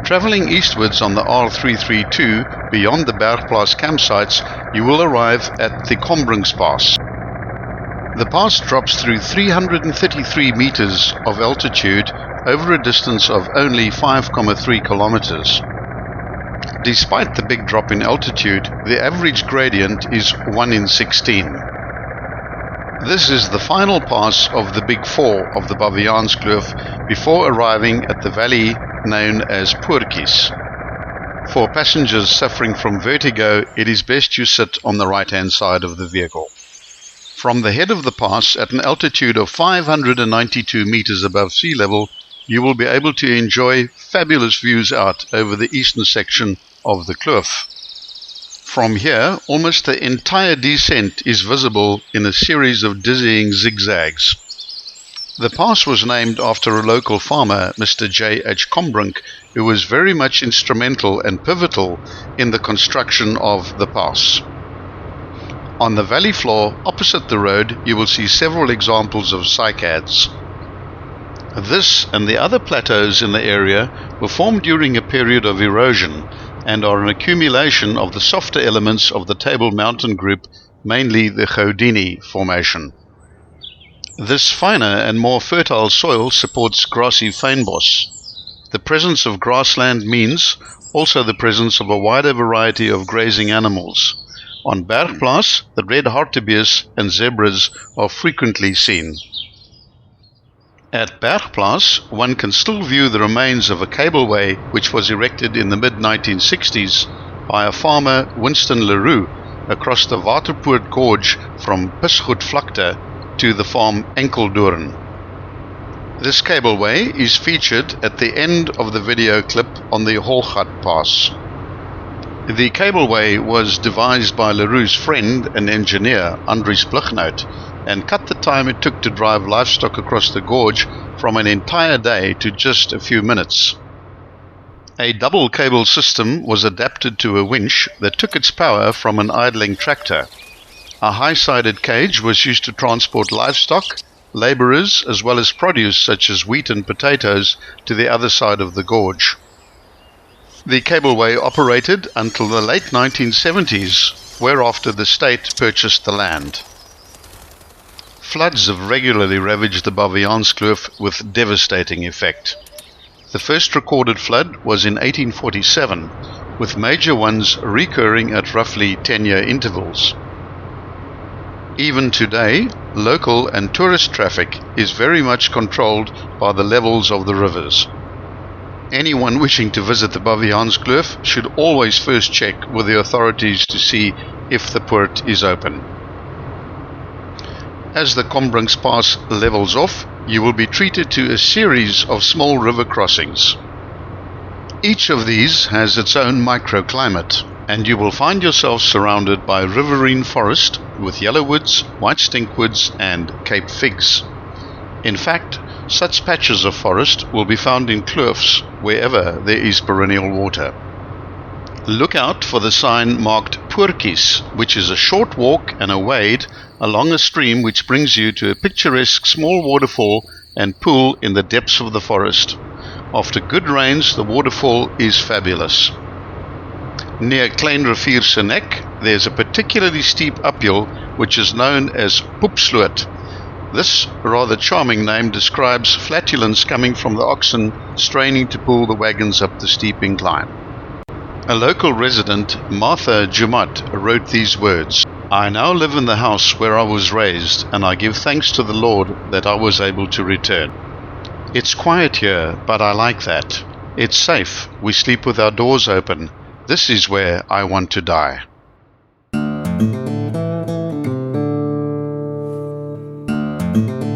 Traveling eastwards on the R332 beyond the Bergplaats campsites, you will arrive at the Combrink pass. The pass drops through 333 meters of altitude over a distance of only 5.3 kilometers. Despite the big drop in altitude, the average gradient is 1 in 16. This is the final pass of the Big Four of the Baviaanskloof before arriving at the valley known as Poortjies. For passengers suffering from vertigo, it is best you sit on the right-hand side of the vehicle. From the head of the pass, at an altitude of 592 meters above sea level, you will be able to enjoy fabulous views out over the eastern section of the kloof. From here, almost the entire descent is visible in a series of dizzying zigzags. The pass was named after a local farmer, Mr. J.H. Combrink, who was very much instrumental and pivotal in the construction of the pass. On the valley floor, opposite the road, you will see several examples of cycads. This and the other plateaus in the area were formed during a period of erosion and are an accumulation of the softer elements of the Table Mountain group, mainly the Houdini Formation. This finer and more fertile soil supports grassy fynbos. The presence of grassland means also the presence of a wider variety of grazing animals. On Bergplaats, the red hartebeest and zebras are frequently seen. At Baviaanskloof, one can still view the remains of a cableway which was erected in the mid-1960s by a farmer, Winston Leroux, across the Waterpoort Gorge from Pisgoedvlakte to the farm Enkeldoorn. This cableway is featured at the end of the video clip on the Holgat Pass. The cableway was devised by Leroux's friend and engineer Andries Blichnout and cut the time it took to drive livestock across the gorge from an entire day to just a few minutes. A double cable system was adapted to a winch that took its power from an idling tractor. A high-sided cage was used to transport livestock, laborers, as well as produce such as wheat and potatoes to the other side of the gorge. The cableway operated until the late 1970s, whereafter the state purchased the land. Floods have regularly ravaged the Baviaanskloof with devastating effect. The first recorded flood was in 1847, with major ones recurring at roughly 10-year intervals. Even today, local and tourist traffic is very much controlled by the levels of the rivers. Anyone wishing to visit the Baviaanskloof should always first check with the authorities to see if the poort is open. As the Combrink Pass levels off, you will be treated to a series of small river crossings. Each of these has its own microclimate, and you will find yourself surrounded by riverine forest with yellowwoods, white stinkwoods, and Cape figs. In fact, such patches of forest will be found in kloofs wherever there is perennial water. Look out for the sign marked Poortjies, which is a short walk and a wade along a stream which brings you to a picturesque small waterfall and pool in the depths of the forest. After good rains, the waterfall is fabulous. Near Kleinrivier se Nek, there is a particularly steep uphill which is known as Poepsloot. This rather charming name describes flatulence coming from the oxen straining to pull the wagons up the steep incline. A local resident, Martha Jumat, wrote these words, "I now live in the house where I was raised, and I give thanks to the Lord that I was able to return. It's quiet here, but I like that. It's safe. We sleep with our doors open. This is where I want to die." Thank you.